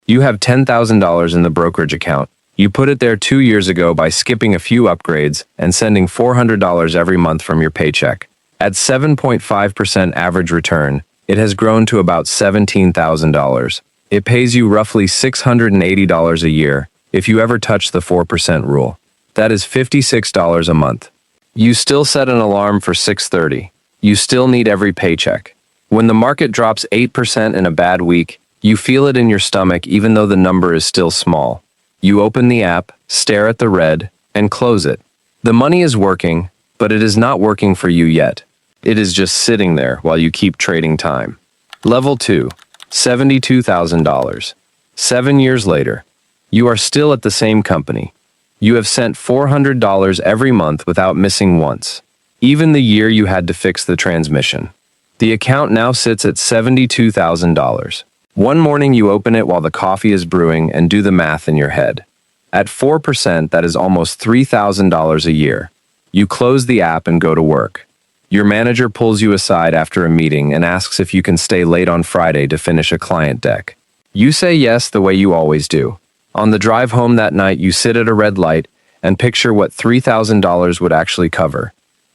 You have $10,000 in the brokerage account. You put it there 2 years ago by skipping a few upgrades and sending $400 every month from your paycheck. At 7.5% average return, it has grown to about $17,000. It pays you roughly $680 a year if you ever touch the 4% rule. That is $56 a month. You still set an alarm for 6:30. You still need every paycheck. When the market drops 8% in a bad week, you feel it in your stomach even though the number is still small. You open the app, stare at the red, and close it. The money is working, but it is not working for you yet. It is just sitting there while you keep trading time. Level 2, $72,000. 7 years later, you are still at the same company. You have sent $400 every month without missing once, even the year you had to fix the transmission. The account now sits at $72,000. One morning you open it while the coffee is brewing and do the math in your head. At 4%, that is almost $3,000 a year. You close the app and go to work. Your manager pulls you aside after a meeting and asks if you can stay late on Friday to finish a client deck. You say yes the way you always do. On the drive home that night, you sit at a red light and picture what $3,000 would actually cover.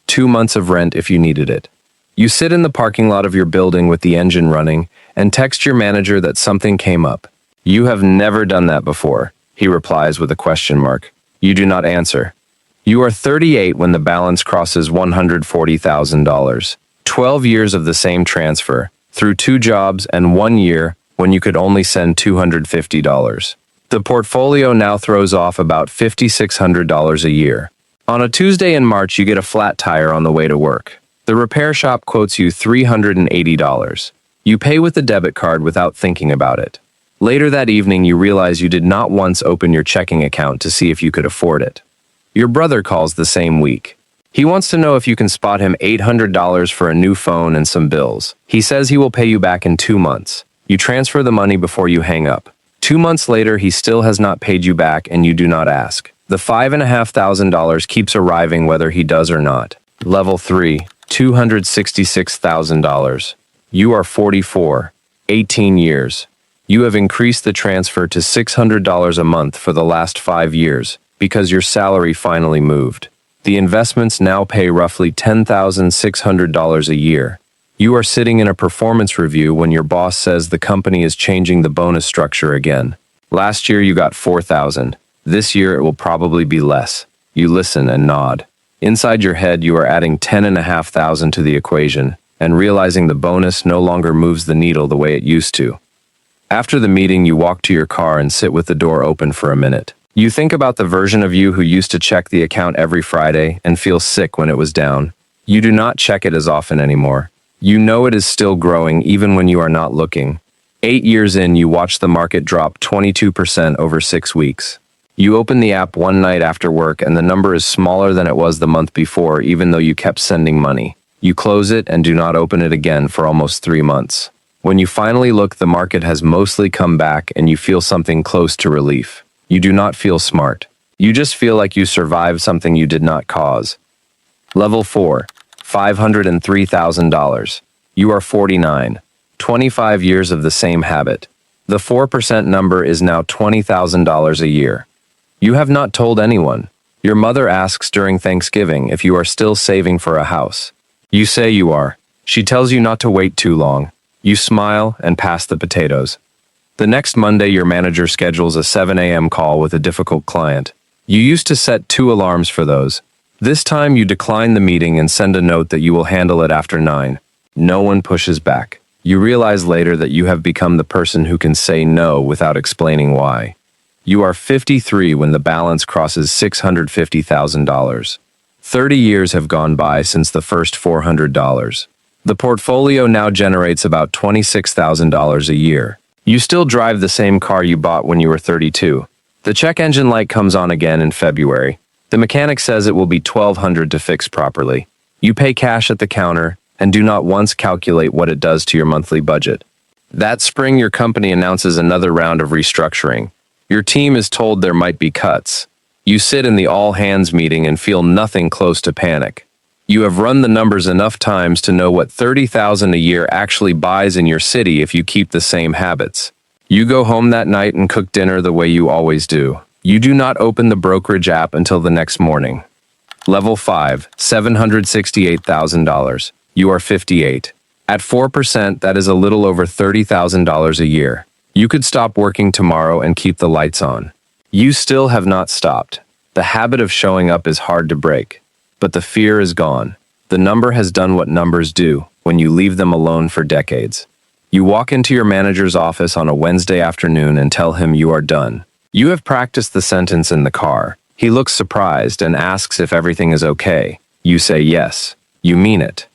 2 months of rent if you needed it. You sit in the parking lot of your building with the engine running and text your manager that something came up. You have never done that before, he replies with a question mark. You do not answer. You are 38 when the balance crosses $140,000. 12 years of the same transfer, through 2 jobs and 1 year when you could only send $250. The portfolio now throws off about $5,600 a year. On a Tuesday in March, you get a flat tire on the way to work. The repair shop quotes you $380. You pay with the debit card without thinking about it. Later that evening, you realize you did not once open your checking account to see if you could afford it. Your brother calls the same week. He wants to know if you can spot him $800 for a new phone and some bills. He says he will pay you back in 2 months. You transfer the money before you hang up. 2 months later, he still has not paid you back and you do not ask. The $5,500 keeps arriving whether he does or not. Level 3, $266,000. You are 44, 18 years. You have increased the transfer to $600 a month for the last 5 years because your salary finally moved. The investments now pay roughly $10,600 a year. You are sitting in a performance review when your boss says the company is changing the bonus structure again. Last year you got $4,000. This year it will probably be less. You listen and nod. Inside your head you are adding $10,500 to the equation and realizing the bonus no longer moves the needle the way it used to. After the meeting you walk to your car and sit with the door open for a minute. You think about the version of you who used to check the account every Friday and feel sick when it was down. You do not check it as often anymore. You know it is still growing even when you are not looking. 8 years in, you watch the market drop 22% over 6 weeks. You open the app one night after work and the number is smaller than it was the month before even though you kept sending money. You close it and do not open it again for almost 3 months. When you finally look, the market has mostly come back and you feel something close to relief. You do not feel smart. You just feel like you survived something you did not cause. Level 4, $503,000. You are 49, 25 years of the same habit. The 4% number is now $20,000 a year. You have not told anyone. Your mother asks during Thanksgiving if you are still saving for a house. You say you are. She tells you not to wait too long. You smile and pass the potatoes. The next Monday, your manager schedules a 7 a.m. call with a difficult client. You used to set 2 alarms for those. This time, you decline the meeting and send a note that you will handle it after 9. No one pushes back. You realize later that you have become the person who can say no without explaining why. You are 53 when the balance crosses $650,000. 30 years have gone by since the first $400. The portfolio now generates about $26,000 a year. You still drive the same car you bought when you were 32. The check engine light comes on again in February. The mechanic says it will be $1,200 to fix properly. You pay cash at the counter and do not once calculate what it does to your monthly budget. That spring, your company announces another round of restructuring. Your team is told there might be cuts. You sit in the all-hands meeting and feel nothing close to panic. You have run the numbers enough times to know what $30,000 a year actually buys in your city if you keep the same habits. You go home that night and cook dinner the way you always do. You do not open the brokerage app until the next morning. Level 5, $768,000. You are 58. At 4%, that is a little over $30,000 a year. You could stop working tomorrow and keep the lights on. You still have not stopped. The habit of showing up is hard to break, but the fear is gone. The number has done what numbers do when you leave them alone for decades. You walk into your manager's office on a Wednesday afternoon and tell him you are done. You have practiced the sentence in the car. He looks surprised and asks if everything is okay. You say yes. You mean it.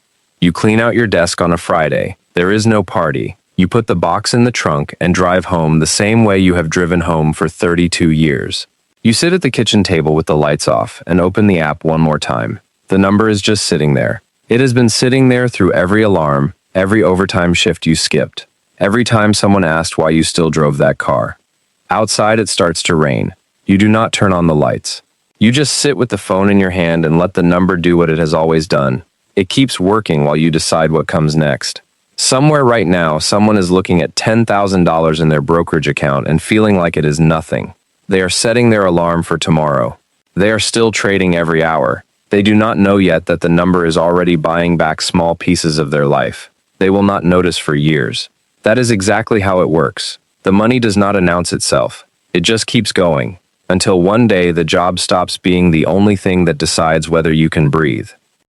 You clean out your desk on a Friday. There is no party. You put the box in the trunk and drive home the same way you have driven home for 32 years. You sit at the kitchen table with the lights off and open the app one more time. The number is just sitting there. It has been sitting there through every alarm, every overtime shift you skipped, every time someone asked why you still drove that car. Outside it starts to rain. You do not turn on the lights. You just sit with the phone in your hand and let the number do what it has always done. It keeps working while you decide what comes next. Somewhere right now, someone is looking at $10,000 in their brokerage account and feeling like it is nothing. They are setting their alarm for tomorrow. They are still trading every hour. They do not know yet that the number is already buying back small pieces of their life. They will not notice for years. That is exactly how it works. The money does not announce itself. It just keeps going, until one day the job stops being the only thing that decides whether you can breathe.